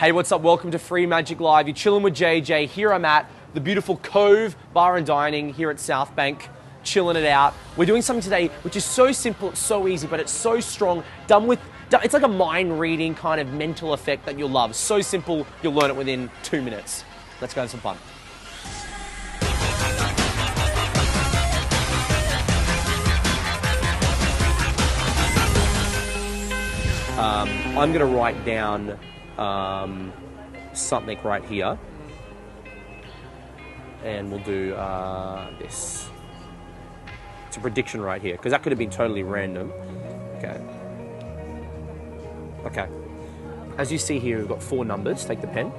Hey, what's up? Welcome to Free Magic Live. You're chilling with JJ. Here I'm at the beautiful Cove Bar and Dining here at South Bank, chilling it out. We're doing something today which is so simple, it's so easy, but it's so strong. It's like a mind reading kind of mental effect that you'll love. So simple, you'll learn it within 2 minutes. Let's go have some fun. I'm going to write down something right here, and we'll do this. It's a prediction right here, because that could have been totally random. Okay. As you see here, we've got 4 numbers. Take the pen.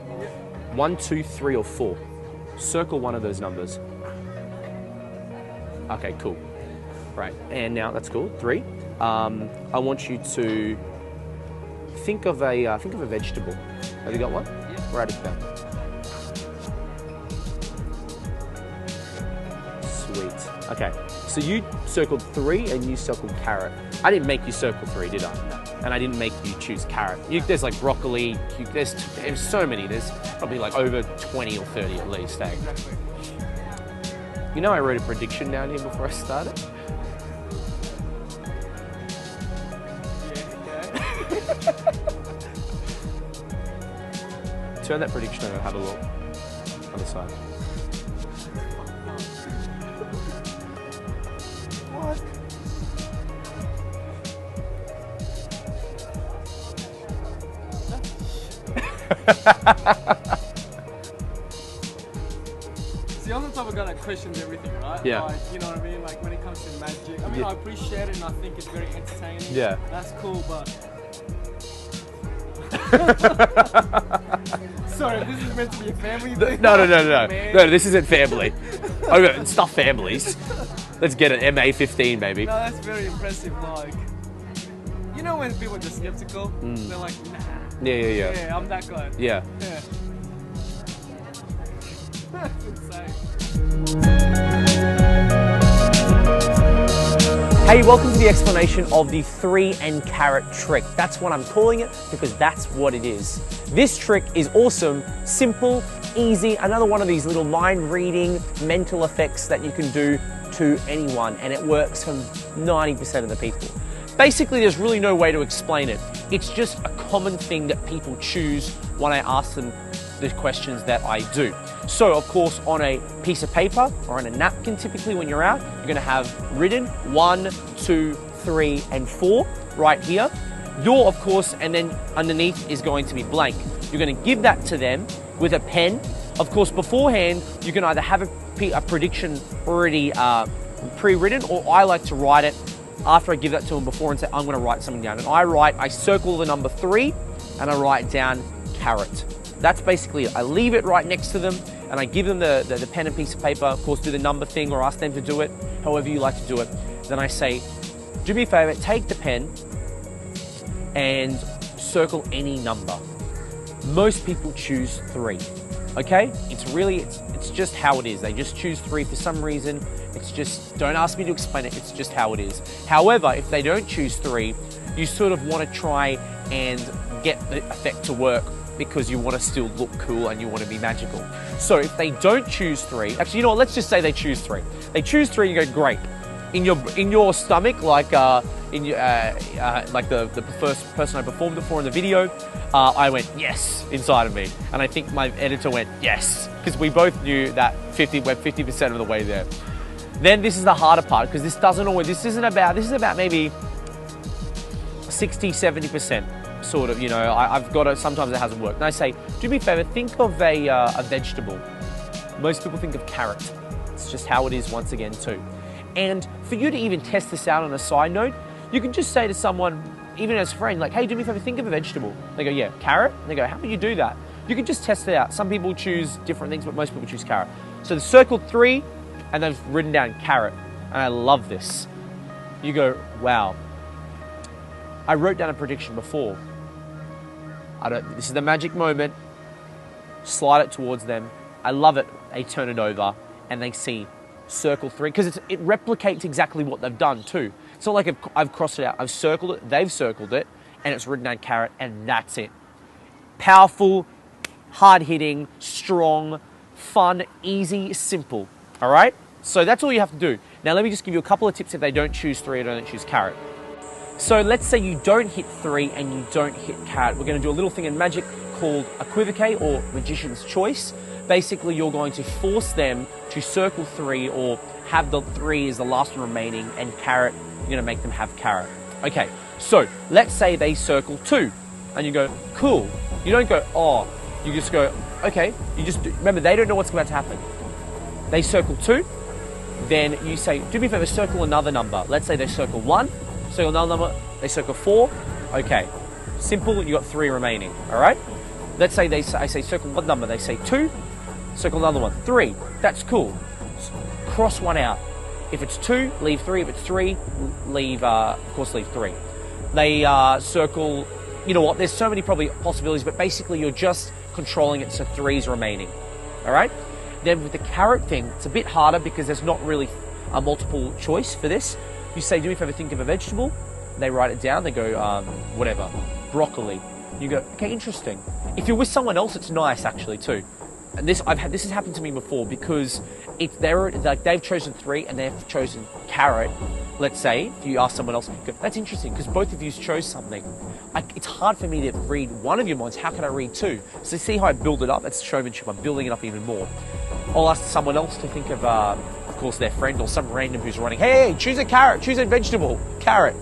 1, 2, 3, or 4. Circle one of those numbers. Okay, cool. Right, and now that's cool. 3. I want you to think of a vegetable. Have you got one? Yeah. Write it down. Sweet. Okay. So you circled 3 and you circled carrot. I didn't make you circle 3, did I? No. And I didn't make you choose carrot. There's like broccoli. There's so many. There's probably like over 20 or 30 at least. Eh? Exactly. You know, I wrote a prediction down here before I started. Turn that prediction over, have a look. Other side. What? See, I'm the type of guy that questions everything, right? Yeah. Like, you know what I mean? Like, when it comes to magic. I mean, Yeah. I appreciate it and I think it's very entertaining. Yeah. That's cool, but... Sorry, this is meant to be a family thing. No, Man. no, this isn't family. Okay, stuff families. Let's get it, MA15, baby. No, that's very impressive. Like, you know when people are just skeptical? They're like, nah. Yeah. Yeah, I'm that guy. Yeah. Yeah. That's insane. Hey, welcome to the explanation of the 3 and carrot trick. That's what I'm calling it because that's what it is. This trick is awesome, simple, easy, another one of these little mind reading mental effects that you can do to anyone, and it works for 90% of the people. Basically, there's really no way to explain it. It's just a common thing that people choose when I ask them the questions that I do. So, of course, on a piece of paper or on a napkin, typically when you're out, you're going to have written 1, 2, 3, and 4 right here. Your, of course, and then underneath is going to be blank. You're going to give that to them with a pen. Of course, beforehand, you can either have a prediction already pre-written, or I like to write it after I give that to them before and say, I'm going to write something down. And I circle the number 3 and I write down carrot. That's basically it. I leave it right next to them and I give them the pen and piece of paper, of course, do the number thing or ask them to do it, however you like to do it. Then I say, do me a favor, take the pen and circle any number. Most people choose 3, okay? It's just how it is. They just choose 3 for some reason. It's just, don't ask me to explain it, it's just how it is. However, if they don't choose 3, you sort of want to try and get the effect to work because you want to still look cool and you want to be magical. So if they don't choose 3, actually, you know what, let's just say they choose 3. They choose 3 and you go, great. In your stomach, like like the first person I performed it for in the video, I went, yes, inside of me. And I think my editor went, yes, because we both knew that we're 50% of the way there. Then this is the harder part, because this is about maybe 60, 70%. Sort of, you know, I've got it, sometimes it hasn't worked. And I say, do me a favor, think of a vegetable. Most people think of carrot. It's just how it is once again too. And for you to even test this out on a side note, you can just say to someone, even as a friend, like, hey, do me a favor, think of a vegetable. They go, yeah, carrot? And they go, how would you do that? You can just test it out. Some people choose different things, but most people choose carrot. So they've circled 3 and they've written down carrot. And I love this. You go, wow. I wrote down a prediction before. This is the magic moment. Slide it towards them. I love it. They turn it over and they see circle 3, because it replicates exactly what they've done too. It's not like I've crossed it out. I've circled it, they've circled it, and it's written down carrot, and that's it. Powerful, hard-hitting, strong, fun, easy, simple. All right? So that's all you have to do. Now let me just give you a couple of tips if they don't choose 3 or don't choose carrot. So let's say you don't hit 3 and you don't hit carrot. We're going to do a little thing in magic called equivocate or magician's choice. Basically, you're going to force them to circle 3 or have the 3 as the last one remaining, and carrot, you're going to make them have carrot. Okay, so let's say they circle 2 and you go, cool. You don't go, oh, you just go, okay. You just remember, they don't know what's about to happen. They circle 2, then you say, do me a favor, circle another number. Let's say they circle 1, circle another number, they circle 4. Okay, simple, you got 3 remaining, all right? Let's say I say circle one number, they say 2, circle another one, 3. That's cool. Cross one out. If it's 2, leave 3. If it's 3, leave, of course, leave 3. They circle, you know what, there's so many probably possibilities, but basically you're just controlling it so 3's remaining, all right? Then with the carrot thing, it's a bit harder because there's not really a multiple choice for this. You say, do me a favor, think of a vegetable. They write it down, they go, whatever, broccoli. You go, okay, interesting. If you're with someone else, it's nice actually too. And this has happened to me before because if they've chosen 3 and they've chosen carrot, let's say, if you ask someone else, go, that's interesting because both of you chose something. It's hard for me to read one of your minds. How can I read 2? So see how I build it up? That's showmanship. I'm building it up even more. I'll ask someone else to think of course, their friend or some random who's running, hey, choose a carrot, choose a vegetable, carrot.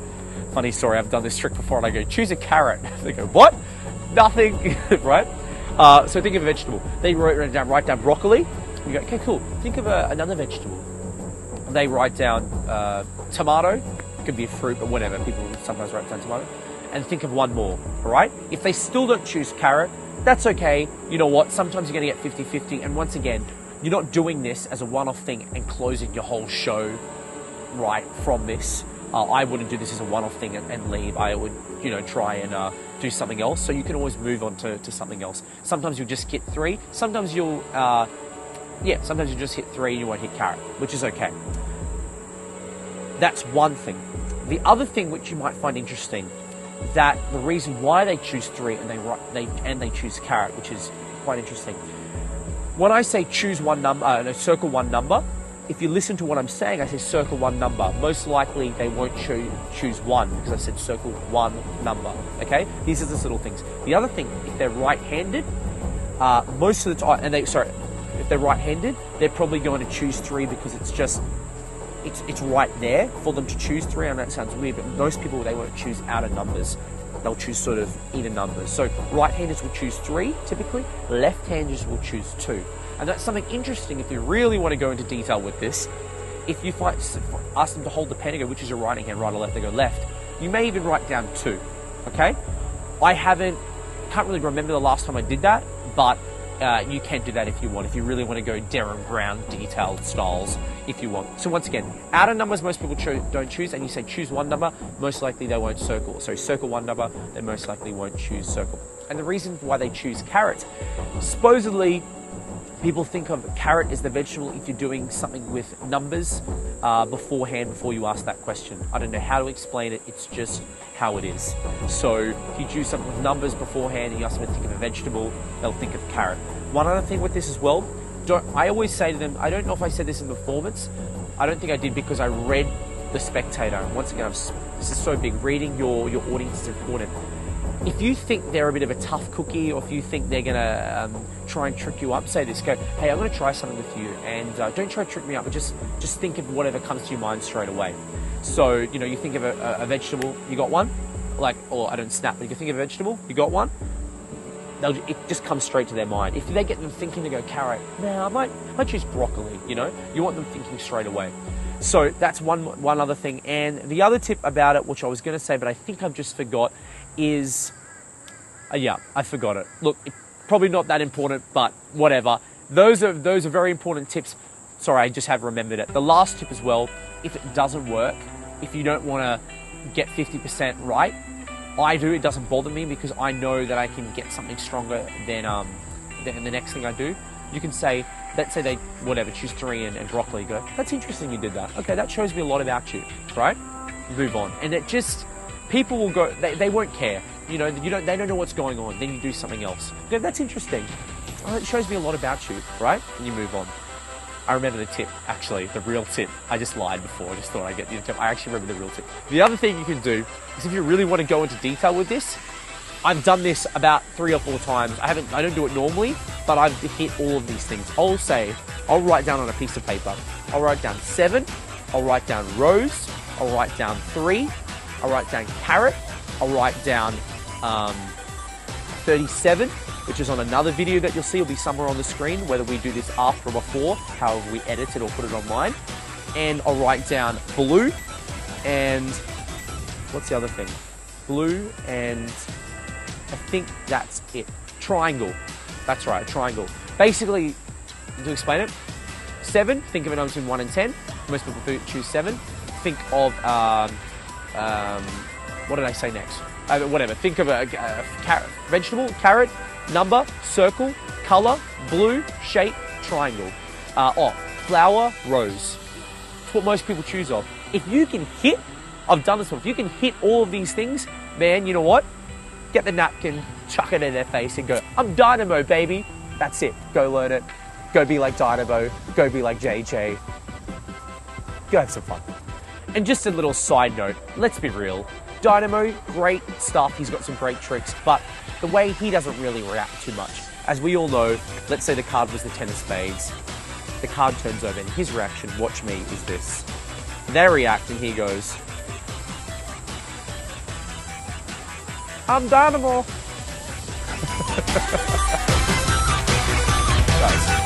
Funny story, I've done this trick before and I go, choose a carrot. They go, what? Nothing, right? So think of a vegetable. They write down broccoli. You go, okay, cool. Think of another vegetable. They write down tomato. It could be a fruit, but whatever. People sometimes write down tomato. And think of one more, all right? If they still don't choose carrot, that's okay. You know what? Sometimes you're going to get 50-50. And once again, you're not doing this as a one-off thing and closing your whole show right from this. I wouldn't do this as a one-off thing and leave. I would, try and do something else. So you can always move on to something else. Sometimes you'll just hit 3. Sometimes you'll, sometimes you just hit 3 and you won't hit carrot, which is okay. That's one thing. The other thing which you might find interesting, that the reason why they choose 3 and they choose carrot, which is quite interesting. When I say choose one number, circle one number, if you listen to what I'm saying, I say circle one number. Most likely they won't choose 1 because I said circle one number, okay? These are just little things. The other thing, if they're right-handed, most of the time, if they're right-handed, they're probably going to choose 3 because it's right there for them to choose 3. I know that sounds weird, but most people, they won't choose outer numbers. They'll choose sort of even numbers. So right-handers will choose 3 typically, left-handers will choose 2. And that's something interesting if you really want to go into detail with this. If you ask them to hold the pen and go, which is your writing hand, right or left, they go left. You may even write down 2, okay? Can't really remember the last time I did that, but you can do that if you want, if you really want to go Darren Brown detailed styles, if you want. So once again, outer numbers most people don't choose, and you say choose one number, most likely they won't circle. So circle one number, they most likely won't choose circle. And the reason why they choose carrot, supposedly people think of carrot as the vegetable if you're doing something with numbers beforehand, before you ask that question. I don't know how to explain it, it's just how it is. So if you choose something with numbers beforehand and you ask them to think of a vegetable, they'll think of carrot. One other thing with this as well, I always say to them, I don't know if I said this in performance, I don't think I did because I read The Spectator. And once again, this is so big, reading your audience is important. If you think they're a bit of a tough cookie, or if you think they're going to try and trick you up, say this, go, hey, I'm going to try something with you, and don't try to trick me up, but just think of whatever comes to your mind straight away. So, you think of a vegetable, you got one? Or I don't snap, but you can think of a vegetable, you got one? It just comes straight to their mind. If they get them thinking, they go, carrot, I might choose broccoli, You want them thinking straight away. So that's one other thing. And the other tip about it, which I was going to say, but I think I've just forgot, is, I forgot it. Look, it's probably not that important, but whatever. Those are very important tips. Sorry, I just have remembered it. The last tip as well, if it doesn't work, if you don't want to get 50% right, it doesn't bother me because I know that I can get something stronger than the next thing I do. You can say, let's say they, choose 3 and broccoli, go, that's interesting you did that. Okay, that shows me a lot about you, right? Move on. And it just, people will go, they won't care. They don't know what's going on. Then you do something else. Go, that's interesting. oh, it shows me a lot about you, right? And you move on. I remember the tip, actually, the real tip. I just lied before, I just thought I'd get the tip. I actually remember the real tip. The other thing you can do is if you really want to go into detail with this, I've done this about 3 or 4 times. I don't do it normally, but I've hit all of these things. I'll write down on a piece of paper. I'll write down 7, I'll write down rose, I'll write down 3, I'll write down carrot, I'll write down 37, which is on another video that you'll see, will be somewhere on the screen, whether we do this after or before, however we edit it or put it online. And I'll write down blue, and what's the other thing? Blue, and I think that's it. Triangle. That's right, triangle. Basically, to explain it, 7, think of a number between 1 and 10. Most people choose 7. Think of, what did I say next? Whatever, think of a vegetable, carrot, number, circle, color, blue, shape, triangle. Flower, rose. It's what most people choose of. If you can hit, I've done this before, if you can hit all of these things, man, you know what? Get the napkin, chuck it in their face and go, I'm Dynamo, baby. That's it. Go learn it. Go be like Dynamo. Go be like JJ. Go have some fun. And just a little side note, let's be real. Dynamo, great stuff. He's got some great tricks, but the way he doesn't really react too much. As we all know, let's say the card was the 10 of spades. The card turns over and his reaction, watch me, is this. They react and he goes, I'm Dynamo. Guys.